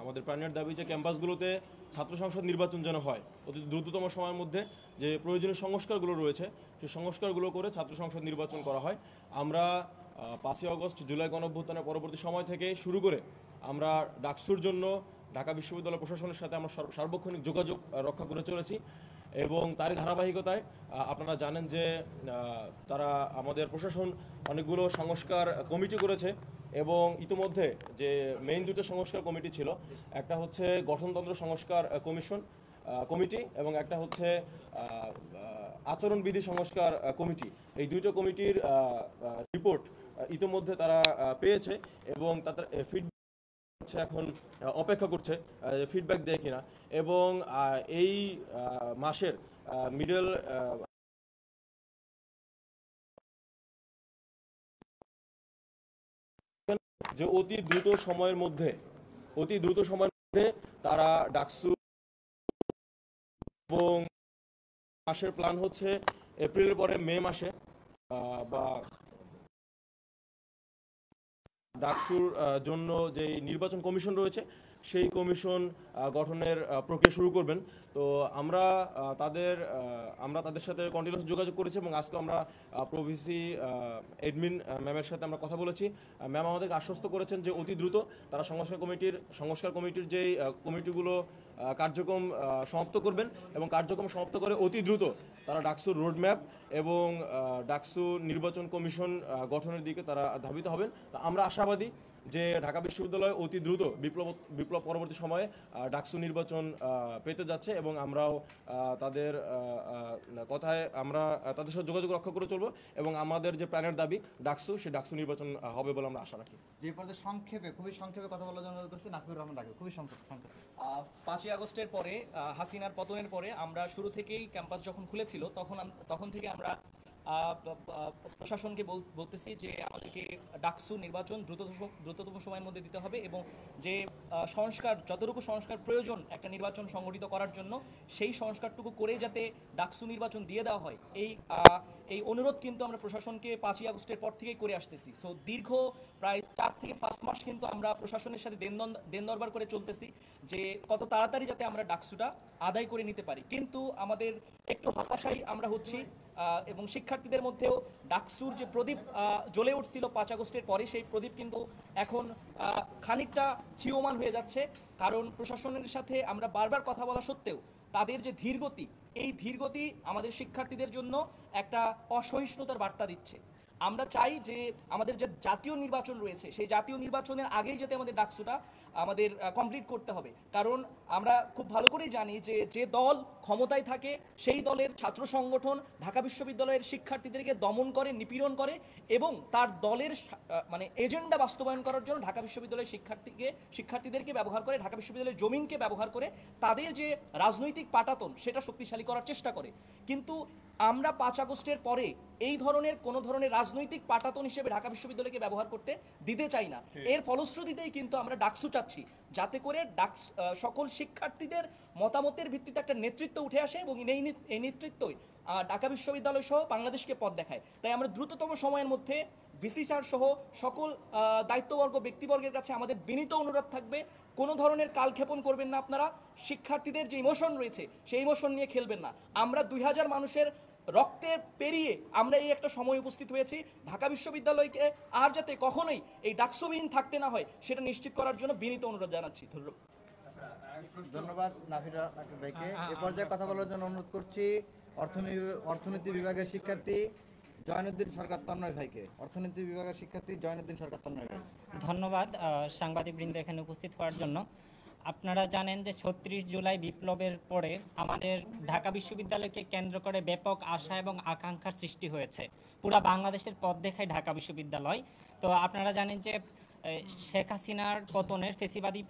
আমাদের প্রাণের দাবি যে ক্যাম্পাসগুলোতে ছাত্র সংসদ নির্বাচন যেন হয় অতি দ্রুততম সময়ের মধ্যে, যে প্রয়োজনীয় সংস্কারগুলো রয়েছে সেই সংস্কারগুলো করে ছাত্র সংসদ নির্বাচন করা হয়। আমরা 5ই আগস্ট জুলাই গণঅভ্যুত্থানের পরবর্তী সময় থেকে শুরু করে আমরা ডাকসুর জন্য ঢাকা বিশ্ববিদ্যালয় প্রশাসনের সাথে আমরা সার্বক্ষণিক যোগাযোগ রক্ষা করে চলেছি এবং তার ধারাবাহিকতায় আপনারা জানেন যে তারা আমাদের প্রশাসন অনেকগুলো সংস্কার কমিটি করেছে এবং ইতিমধ্যে যে মেইন দুটো সংস্কার কমিটি ছিল, একটা হচ্ছে গঠনতন্ত্র সংস্কার কমিটি এবং একটা হচ্ছে আচরণবিধি সংস্কার কমিটি। এই দুটো কমিটির রিপোর্ট ইতিমধ্যে তারা পেয়েছে এবং তাদের ফিডব্যাক এখন অপেক্ষা করছে ফিডব্যাক দেয় কিনা। এবং এই মাসের মিডল যে অতি দ্রুত সময়ের মধ্যে তারা ডাকসু এবং মাসের প্ল্যান হচ্ছে এপ্রিলের পরে মে মাসে বা ডাকসুর জন্য যে নির্বাচন কমিশন রয়েছে সেই কমিশন গঠনের প্রক্রিয়া শুরু করবেন। তো আমরা তাদের সাথে কন্টিনিউয়াস যোগাযোগ করেছি এবং আজকে আমরা প্রভিসি এডমিন ম্যামের সাথে আমরা কথা বলেছি। ম্যাম আমাদেরকে আশ্বস্ত করেছেন যে অতি দ্রুত তারা সংস্কার কমিটির যেই কমিটিগুলো কার্যক্রম সমাপ্ত করবেন এবং কার্যক্রম সমাপ্ত করে অতি দ্রুত তারা ডাকসুর রোডম্যাপ এবং ডাকসু নির্বাচন কমিশন গঠনের দিকে তারা ধাবিত হবেন। তা আমরা আশাবাদী যে ঢাকা বিশ্ববিদ্যালয় অতি দ্রুত বিপ্লব পরবর্তী সময়ে ডাকসু নির্বাচন পেতে যাচ্ছে এবং আমরাও তাদের কথায় আমরা তাদের সাথে যোগাযোগ রক্ষা করে চলবো এবং আমাদের যে প্ল্যানের দাবি ডাকসু, সেই ডাকসু নির্বাচন হবে বলে আমরা আশা রাখি। যে পর্যায়ে খুবই সংক্ষেপে কথা বলার জন্য অনুরোধ করছি নাফিকুর রহমান রাখি, খুবই সংক্ষেপে। 5ই আগস্টের পরে হাসিনার পতনের পরে আমরা শুরু থেকেই ক্যাম্পাস যখন খুলেছিল তখন থেকে আমরা প্রশাসনকে বলতেছি যে আমাদেরকে ডাকসু নির্বাচন দ্রুততম সময়ের মধ্যে দিতে হবে এবং যে যতটুকু সংস্কার প্রয়োজন একটা নির্বাচন সংগঠিত করার জন্য সেই সংস্কারটুকু করে যাতে ডাকসু নির্বাচন দিয়ে দেওয়া হয়, এই অনুরোধ কিন্তু আমরা প্রশাসনকে 5ই আগস্টের পর থেকেই করে আসতেছি। সো দীর্ঘ প্রায় 4 থেকে 5 মাস কিন্তু আমরা প্রশাসনের সাথে দেন দরবার করে চলতেছি যে কত তাড়াতাড়ি যাতে আমরা ডাকসুটা আদায় করে নিতে পারি। কিন্তু আমাদের একটু হতাশাই আমরা হচ্ছি এবং শিক্ষার্থীদের মধ্যেও ডাকসুর যে প্রদীপ জ্বলে উঠছিল 5 আগস্টের পরে, সেই প্রদীপ কিন্তু এখন খানিকটা ক্ষীয়মান হয়ে যাচ্ছে। কারণ প্রশাসনের সাথে আমরা বারবার কথা বলা সত্ত্বেও তাদের যে ধীরগতি, এই ধীরগতি আমাদের শিক্ষার্থীদের জন্য একটা অসহিষ্ণুতার বার্তা দিচ্ছে। আমরা চাই যে আমাদের যে জাতীয় নির্বাচন রয়েছে সেই জাতীয় নির্বাচনের আগেই যাতে আমাদের ডাকসুটা আমাদের কমপ্লিট করতে হবে। কারণ আমরা খুব ভালো করেই জানি যে দল ক্ষমতায় থাকে সেই দলের ছাত্র সংগঠন ঢাকা বিশ্ববিদ্যালয়ের শিক্ষার্থীদেরকে দমন করে, নিপীড়ন করে এবং তার দলের এজেন্ডা বাস্তবায়ন করার জন্য ঢাকা বিশ্ববিদ্যালয়ের শিক্ষার্থীদেরকে ব্যবহার করে, ঢাকা বিশ্ববিদ্যালয়ের জমিনকে ব্যবহার করে তাদের যে রাজনৈতিক পাটাতন সেটা শক্তিশালী করার চেষ্টা করে। কিন্তু আমরা 5 আগস্টের পরে এই ধরনের কোনো ধরনের রাজনৈতিক পাটাতন হিসেবে ঢাকা বিশ্ববিদ্যালয়কে ব্যবহার করতে দিতে চাই না। এর ফলশ্রুতিতেই কিন্তু আমরা ডাকসু চাচ্ছি যাতে করে সকল শিক্ষার্থীদের মতামতের ভিত্তিতে একটা নেতৃত্ব উঠে আসে এবং এই নেতৃত্বই ঢাকা বিশ্ববিদ্যালয় সহ বাংলাদেশকে পথ দেখায়। তাই আমরা দ্রুততম সময়ের মধ্যে ভিসি স্যার সহ সকল দায়িত্ববর্গ ব্যক্তিবর্গের কাছে আমাদের বিনীত অনুরোধ থাকবে, কোনো ধরনের কালক্ষেপণ করবেন না আপনারা। শিক্ষার্থীদের যে ইমোশন রয়েছে সেই ইমোশন নিয়ে খেলবেন না। আমরা 2000 মানুষের রক্তে পেরিয়ে আমরা এই একটা সময় উপস্থিত হয়েছি। ঢাকা বিশ্ববিদ্যালয়কে আর যাতে কখনোই এই ডাকসুবিহীন থাকতে না হয় সেটা নিশ্চিত করার জন্য বিনীত অনুরোধ জানাচ্ছি। ধন্যবাদ নাফির ভাইকে। এ পর্যায়ে কথা বলার জন্য অনুরোধ করছি অর্থনীতি বিভাগের শিক্ষার্থী জয়নুদ্দিন সরকার তন্ময় ভাইকে। অর্থনীতি বিভাগের শিক্ষার্থী জয়নুদ্দিন সরকার তন্ময় ভাই। ধন্যবাদ সাংবাদিকবৃন্দ এখানে উপস্থিত হওয়ার জন্য। আপনারা জানেন যে 36 জুলাই বিপ্লবের পরে আমাদের ঢাকা বিশ্ববিদ্যালয়কে কেন্দ্র করে ব্যাপক আশা এবং আকাঙ্ক্ষার সৃষ্টি হয়েছে। পুরা বাংলাদেশের পথ দেখায় ঢাকা বিশ্ববিদ্যালয়। তো আপনারা জানেন যে শেখ হাসিনার পতনের ফেসিবাদী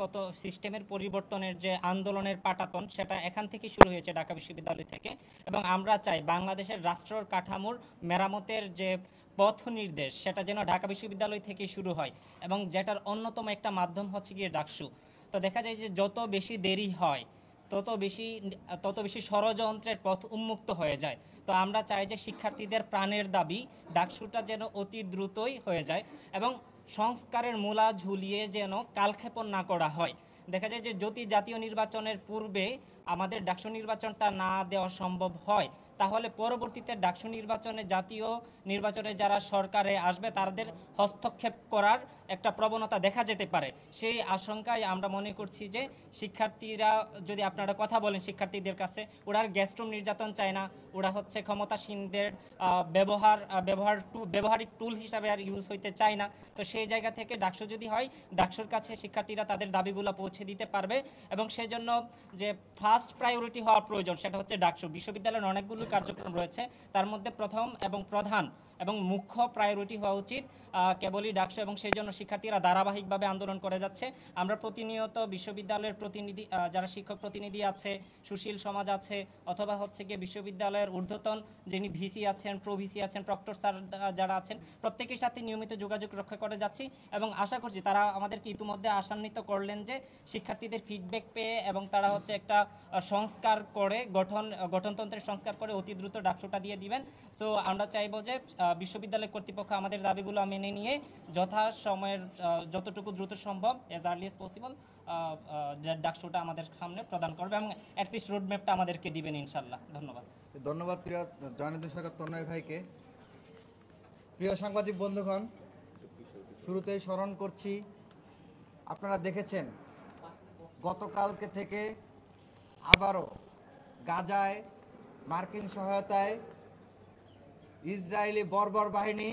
সিস্টেমের পরিবর্তনের যে আন্দোলনের পাটাতন সেটা এখান থেকে শুরু হয়েছে ঢাকা বিশ্ববিদ্যালয় থেকে, এবং আমরা চাই বাংলাদেশের রাষ্ট্র কাঠামোর মেরামতের যে পথ নির্দেশ সেটা যেন ঢাকা বিশ্ববিদ্যালয় থেকে শুরু হয় এবং যেটার অন্যতম একটা মাধ্যম হচ্ছে গিয়ে ডাকসু। তো দেখা যায় যে যত বেশি দেরি হয় তত বেশি ষড়যন্ত্রের পথ উন্মুক্ত হয়ে যায়। তো আমরা চাই যে শিক্ষার্থীদের প্রাণের দাবি ডাকসুটা যেন অতি দ্রুতই হয়ে যায় এবং সংস্কারের মূলা ঝুলিয়ে যেন কালক্ষেপণ না করা হয়। দেখা যায় যে যদি জাতীয় নির্বাচনের পূর্বে আমাদের ডাকসু নির্বাচনটা না দেওয়া সম্ভব হয়, তাহলে পরবর্তীতে ডাকসু নির্বাচনে, জাতীয় নির্বাচনে যারা সরকারে আসবে তাদের হস্তক্ষেপ করার একটা প্রবণতা দেখা যেতে পারে। সেই আশঙ্কায় আমরা মনে করছি যে শিক্ষার্থীরা, যদি আপনারা কথা বলেন শিক্ষার্থীদের কাছে, ওরা আর গ্যাস্ট্রুম নির্যাতন চায় না, ওরা হচ্ছে ক্ষমতাসীনদের ব্যবহারিক টুল হিসাবে আর ইউজ হইতে চায় না। তো সেই জায়গা থেকে ডাকসু যদি হয়, ডাকসুর কাছে শিক্ষার্থীরা তাদের দাবিগুলো পৌঁছে দিতে পারবে এবং সেজন্য যে ফার্স্ট প্রায়োরিটি হওয়া প্রয়োজন সেটা হচ্ছে ডাকসু। বিশ্ববিদ্যালয়ের অনেকগুলো কার্যক্রম রয়েছে, তার মধ্যে প্রথম এবং প্রধান এবং মুখ্য প্রায়োরিটি হওয়া উচিত কেবলই ডাকসু, এবং সেই জন্য শিক্ষার্থীরা ধারাবাহিকভাবে আন্দোলন করে যাচ্ছে। আমরা প্রতিনিয়ত বিশ্ববিদ্যালয়ের প্রতিনিধি, যারা শিক্ষক প্রতিনিধি আছে, সুশীল সমাজ আছে, অথবা হচ্ছে গিয়ে বিশ্ববিদ্যালয়ের ঊর্ধ্বতন যিনি ভিসি আছেন, প্রভিসি আছেন, প্রক্টর স্যার যারা আছেন, প্রত্যেকের সাথে নিয়মিত যোগাযোগ রক্ষা করে যাচ্ছি এবং আশা করছি তারা আমাদেরকে ইতিমধ্যে আশান্বিত করলেন যে শিক্ষার্থীদের ফিডব্যাক পেয়ে এবং তারা হচ্ছে একটা সংস্কার করে, গঠনতন্ত্রের সংস্কার করে অতি দ্রুত ডাকসুটা দিয়ে দিবেন। সো আমরা চাইবো যে বিশ্ববিদ্যালয় কর্তৃপক্ষ আমাদের দাবিগুলো মেনে নিয়ে যথাসময়ের যতটুকু দ্রুত সম্ভব, এজ আর্লি এজ পসিবল, ডাকসুটা আমাদের সামনে প্রদান করবে এবং অ্যাটলিস্ট রোডম্যাপটা আমাদেরকে দিবেন ইনশাল্লাহ। ধন্যবাদ। ধন্যবাদ প্রিয় জয়নুদ্দিন সরকার তন্ময় ভাইকে। প্রিয় সাংবাদিক বন্ধুগণ, শুরুতেই স্মরণ করছি, আপনারা দেখেছেন গতকালকে থেকে আবারও গাজায় মার্কিন সহায়তায় ইসরায়েলি বর্বর বাহিনী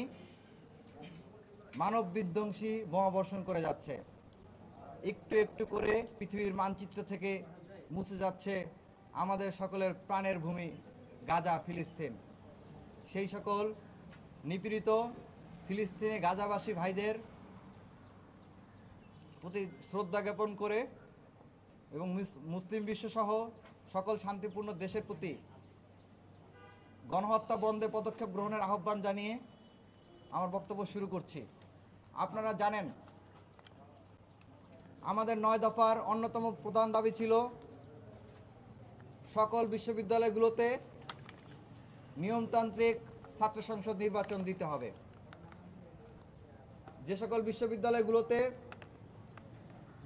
মানব বিধ্বংসী বোমাবর্ষণ করে যাচ্ছে। একটু একটু করে পৃথিবীর মানচিত্র থেকে মুছে যাচ্ছে আমাদের সকলের প্রাণের ভূমি গাজা, ফিলিস্তিন। সেই সকল নিপীড়িত ফিলিস্তিনে গাজাবাসী ভাইদের প্রতি শ্রদ্ধা জ্ঞাপন করে এবং মুসলিম বিশ্বসহ সকল শান্তিপূর্ণ দেশের প্রতি গণহত্যা বন্ধে পদক্ষেপ গ্রহণের আহ্বান জানিয়ে আমার বক্তব্য শুরু করছি। আপনারা জানেন আমাদের 9 দফার অন্যতম প্রধান দাবি ছিল সকল বিশ্ববিদ্যালয়গুলোতে নিয়মতান্ত্রিক ছাত্র সংসদ নির্বাচন দিতে হবে। যে সকল বিশ্ববিদ্যালয়গুলোতে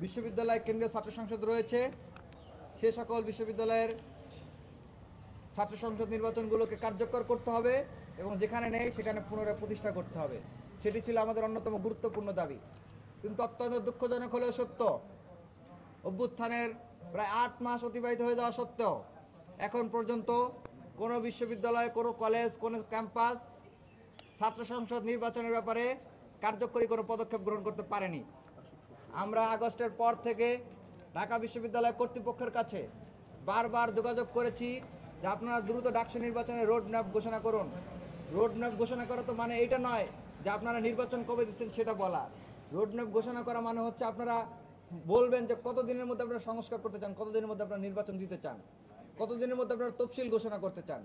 বিশ্ববিদ্যালয় কেন্দ্রীয় ছাত্র সংসদ রয়েছে সে সকল বিশ্ববিদ্যালয়ের ছাত্র সংসদ নির্বাচনগুলোকে কার্যকর করতে হবে এবং যেখানে নেই সেখানে পুনরায় প্রতিষ্ঠা করতে হবে। সেটি ছিল আমাদের অন্যতম গুরুত্বপূর্ণ দাবি। কিন্তু অত্যন্ত দুঃখজনক হলেও সত্য, অভ্যুত্থানের প্রায় 8 মাস অতিবাহিত হয়ে যাওয়া সত্ত্বেও এখন পর্যন্ত কোনো বিশ্ববিদ্যালয়, কোনো কলেজ, কোনো ক্যাম্পাস ছাত্র সংসদ নির্বাচনের ব্যাপারে কার্যকরী কোনো পদক্ষেপ গ্রহণ করতে পারেনি। আমরা আগস্টের পর থেকে ঢাকা বিশ্ববিদ্যালয় কর্তৃপক্ষের কাছে বারবার যোগাযোগ করেছি যে আপনারা দ্রুত ডাকসু নির্বাচনের রোড ম্যাপ ঘোষণা করুন। রোড ম্যাপ ঘোষণা করা তো মানে এইটা নয় যে আপনারা নির্বাচন কবে দিচ্ছেন সেটা বলা। রোড ম্যাপ ঘোষণা করা মানে হচ্ছে আপনারা বলবেন যে কতদিনের মধ্যে আপনারা সংস্কার করতে চান, কতদিনের মধ্যে আপনারা নির্বাচন দিতে চান, কতদিনের মধ্যে আপনারা তফসিল ঘোষণা করতে চান।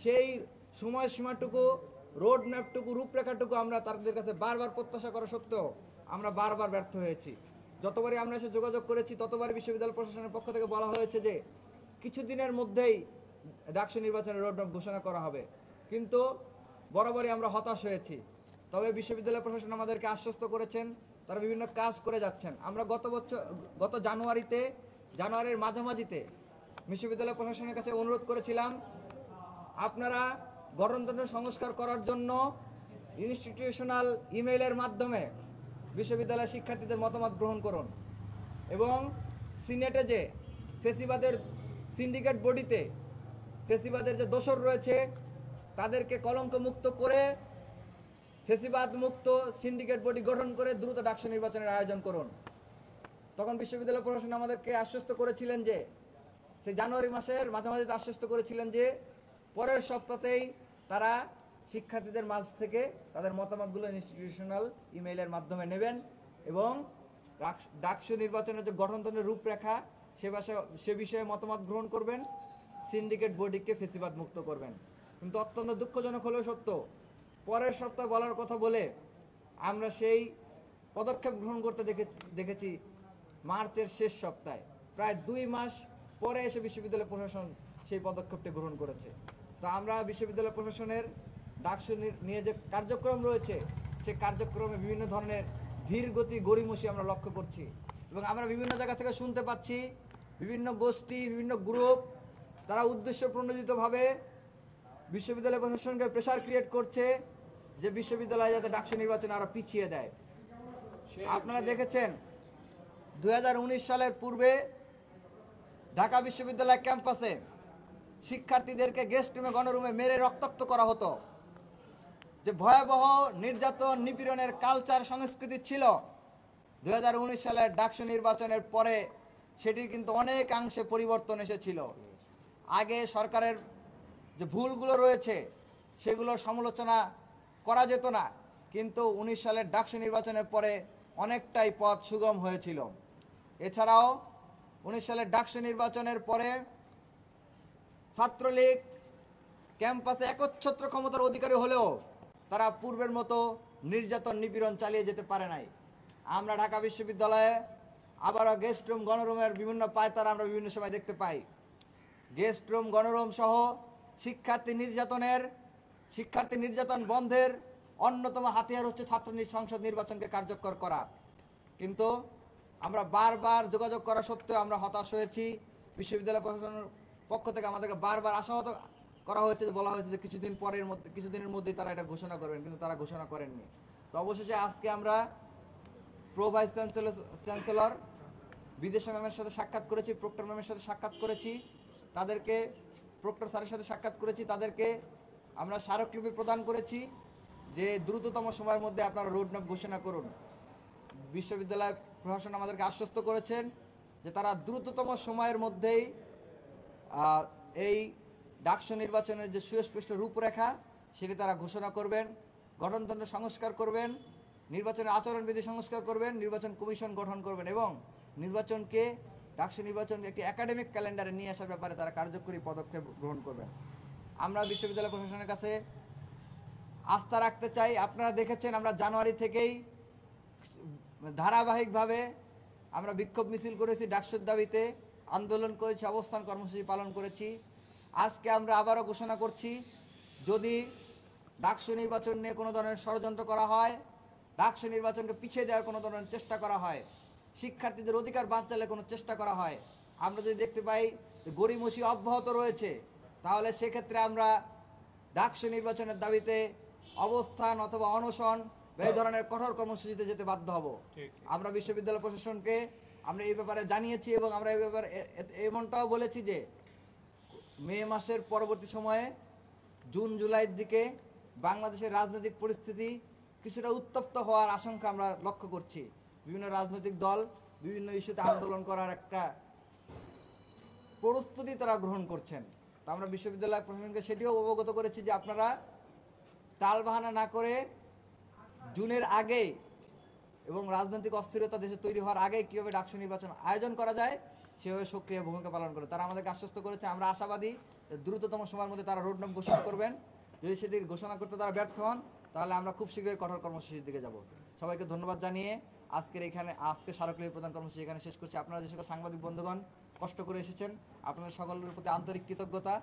সেই সময়সীমাটুকু, রোড ম্যাপটুকু, রূপরেখাটুকু আমরা তাদের কাছে বারবার প্রত্যাশা করা সত্ত্বেও আমরা বারবার ব্যর্থ হয়েছি। যতবারই আমরা এসে যোগাযোগ করেছি ততবারই বিশ্ববিদ্যালয় প্রশাসনের পক্ষ থেকে বলা হয়েছে যে কিছুদিনের মধ্যেই ডাকসু নির্বাচনের রোড ম্যাপ ঘোষণা করা হবে। কিন্তু বরাবরই আমরা হতাশ হয়েছি। তবে বিশ্ববিদ্যালয় প্রশাসন আমাদেরকে আশ্বস্ত করেছেন, তারা বিভিন্ন কাজ করে যাচ্ছেন। আমরা গত জানুয়ারির মাঝামাঝিতে বিশ্ববিদ্যালয় প্রশাসনের কাছে অনুরোধ করেছিলাম আপনারা গঠনতন্ত্র সংস্কার করার জন্য ইনস্টিটিউশনাল ইমেইলের মাধ্যমে বিশ্ববিদ্যালয়ের শিক্ষার্থীদের মতামত গ্রহণ করুন এবং সিনেটে যে ফেসিবাদের সিন্ডিকেট বডিতে ফেসিবাদের যে দোসর রয়েছে তাদেরকে কলঙ্ক মুক্ত করে ফেসিবাদ মুক্ত সিন্ডিকেট বডি গঠন করে দ্রুত ডাকসু নির্বাচনের আয়োজন করুন। তখন বিশ্ববিদ্যালয় প্রশাসন আমাদেরকে আশ্বস্ত করেছিলেন যে, সেই জানুয়ারি মাসের মাঝামাঝিতে আশ্বস্ত করেছিলেন যে পরের সপ্তাহতেই তারা শিক্ষার্থীদের মাঝ থেকে তাদের মতামতগুলো ইনস্টিটিউশনাল ইমেইলের মাধ্যমে নেবেন এবং ডাকসু নির্বাচনের যে গঠনতন্ত্রের রূপরেখা সে বিষয়ে মতামত গ্রহণ করবেন, সিন্ডিকেট বডিকে ফেসিবাদ মুক্ত করবেন। কিন্তু অত্যন্ত দুঃখজনক হলেও সত্য, পরের সপ্তাহ বলার কথা বলে আমরা সেই পদক্ষেপ গ্রহণ করতে দেখেছি মার্চের শেষ সপ্তাহে। প্রায় 2 মাস পরে এসে বিশ্ববিদ্যালয় প্রশাসন সেই পদক্ষেপটি গ্রহণ করেছে। তো আমরা বিশ্ববিদ্যালয় প্রশাসনের ডাকসু নিয়ে যে কার্যক্রম রয়েছে সে কার্যক্রমে বিভিন্ন ধরনের ধীর গতি, গড়িমসি আমরা লক্ষ্য করছি। এবং আমরা বিভিন্ন জায়গা থেকে শুনতে পাচ্ছি বিভিন্ন গোষ্ঠী, বিভিন্ন গ্রুপ তারা উদ্দেশ্য প্রণোদিতভাবে বিশ্ববিদ্যালয় প্রশাসনকে প্রেশার ক্রিয়েট করছে যে বিশ্ববিদ্যালয় যাতে ডাকসু নির্বাচন আরো পিছিয়ে দেয়। আপনারা দেখেছেন 2019 সালের পূর্বে ঢাকা বিশ্ববিদ্যালয় ক্যাম্পাসে শিক্ষার্থীদেরকে গেস্ট রুমে, গণরুমে মেরে রক্তাক্ত করা হতো। যে ভয়াবহ নির্যাতন, নিপীড়নের কালচার, সংস্কৃতি ছিল 2019 সালের ডাকসু নির্বাচনের পরে সেটির কিন্তু অনেকাংশে পরিবর্তন এসেছিল। আগে সরকারের যে ভুলগুলো রয়েছে সেগুলোর সমালোচনা করা যেত না, কিন্তু 19 সালের ডাকসু নির্বাচনের পরে অনেকটাই পথ সুগম হয়েছিল। এছাড়াও 19 সালের ডাকসু নির্বাচনের পরে ছাত্রলীগ ক্যাম্পাসে একচ্ছত্র ক্ষমতার অধিকারী হলেও তারা পূর্বের মতো নির্যাতন, নিপীড়ন চালিয়ে যেতে পারে নাই। আমরা ঢাকা বিশ্ববিদ্যালয়ে আবারও গেস্ট রুম, গণরুমের বিভিন্ন পায়তারা আমরা বিভিন্ন সময় দেখতে পাই। গেস্ট রুম, গণরুম সহ শিক্ষার্থী নির্যাতন বন্ধের অন্যতম হাতিয়ার হচ্ছে ছাত্র সংসদ নির্বাচনকে কার্যকর করা। কিন্তু আমরা বারবার যোগাযোগ করা সত্ত্বেও আমরা হতাশ হয়েছি। বিশ্ববিদ্যালয় প্রশাসনের পক্ষ থেকে আমাদেরকে বারবার আশাহত করা হয়েছে, বলা হয়েছে যে কিছুদিনের মধ্যেই তারা এটা ঘোষণা করবেন, কিন্তু তারা ঘোষণা করেননি। তো অবশেষে আজকে আমরা প্রো ভাইস চ্যান্সেলর বিদেশা ম্যামের সাথে সাক্ষাৎ করেছি, প্রক্টর ম্যামের সাথে সাক্ষাৎ করেছি, তাদেরকে প্রক্টর স্যারের সাথে সাক্ষাৎ করেছি, তাদেরকে আমরা স্মারকলিপি প্রদান করেছি যে দ্রুততম সময়ের মধ্যে আপনারা রোডম্যাপ ঘোষণা করুন। বিশ্ববিদ্যালয় প্রশাসন আমাদেরকে আশ্বস্ত করেছেন যে তারা দ্রুততম সময়ের মধ্যেই এই ডাকসু নির্বাচনের যে সুস্পষ্ট রূপরেখা সেটি তারা ঘোষণা করবেন, গঠনতন্ত্র সংস্কার করবেন, নির্বাচনের আচরণবিধি সংস্কার করবেন, নির্বাচন কমিশন গঠন করবেন এবং নির্বাচনকে, ডাকসু নির্বাচনকে একটি একাডেমিক ক্যালেন্ডারে নিয়ে আসার ব্যাপারে তারা কার্যকরী পদক্ষেপ গ্রহণ করবেন। আমরা বিশ্ববিদ্যালয় প্রশাসনের কাছে আস্থা রাখতে চাই। আপনারা দেখেছেন আমরা জানুয়ারি থেকেই ধারাবাহিকভাবে আমরা বিক্ষোভ মিছিল করেছি, ডাকসুর দাবিতে আন্দোলন করেছি, অবস্থান কর্মসূচি পালন করেছি। আজকে আমরা আবারও ঘোষণা করছি, যদি ডাকসু নির্বাচন নিয়ে কোনো ধরনের ষড়যন্ত্র করা হয়, ডাকসু নির্বাচনকে পিছিয়ে দেওয়ার কোনো ধরনের চেষ্টা করা হয়, শিক্ষার্থীদের অধিকার বাঁচালে কোনো চেষ্টা করা হয়, আমরা যদি দেখতে পাই গড়িমসি অব্যাহত রয়েছে, তাহলে সেক্ষেত্রে আমরা ডাকসু নির্বাচনের দাবিতে অবস্থান অথবা অনশন এই ধরনের কঠোর কর্মসূচিতে যেতে বাধ্য হব। আমরা বিশ্ববিদ্যালয় প্রশাসনকে আমরা এই ব্যাপারে জানিয়েছি এবং আমরা এই ব্যাপারে এমনটাও বলেছি যে মে মাসের পরবর্তী সময়ে জুন জুলাইয়ের দিকে বাংলাদেশের রাজনৈতিক পরিস্থিতি কিছুটা উত্তপ্ত হওয়ার আশঙ্কা আমরা লক্ষ্য করছি। বিভিন্ন রাজনৈতিক দল বিভিন্ন ইস্যুতে আন্দোলন করার একটা প্রস্তুতি তারা গ্রহণ করছেন। তা আমরা বিশ্ববিদ্যালয় প্রশাসনকে সেটিও অবগত করেছি যে আপনারা টালবাহানা না করে জুনের আগে এবং রাজনৈতিক অস্থিরতা দেশে তৈরি হওয়ার আগে কীভাবে ডাকসু নির্বাচন আয়োজন করা যায় সেভাবে সক্রিয় ভূমিকা পালন করে তারা আমাদেরকে আশ্বস্ত করেছে। আমরা আশাবাদী দ্রুততম সময়ের মধ্যে তারা রোডম্যাপ ঘোষণা করবেন। যদি সেটি ঘোষণা করতে তারা ব্যর্থ হন তাহলে আমরা খুব শীঘ্রই কঠোর কর্মসূচির দিকে যাব। সবাইকে ধন্যবাদ জানিয়ে আজকে স্মারকলিপি প্রদান কর্মসূচি এখানে শেষ করছি। আপনারা যে সকল সাংবাদিক বন্ধুগণ কষ্ট করে এসেছেন আপনাদের সকলের প্রতি আন্তরিক কৃতজ্ঞতা।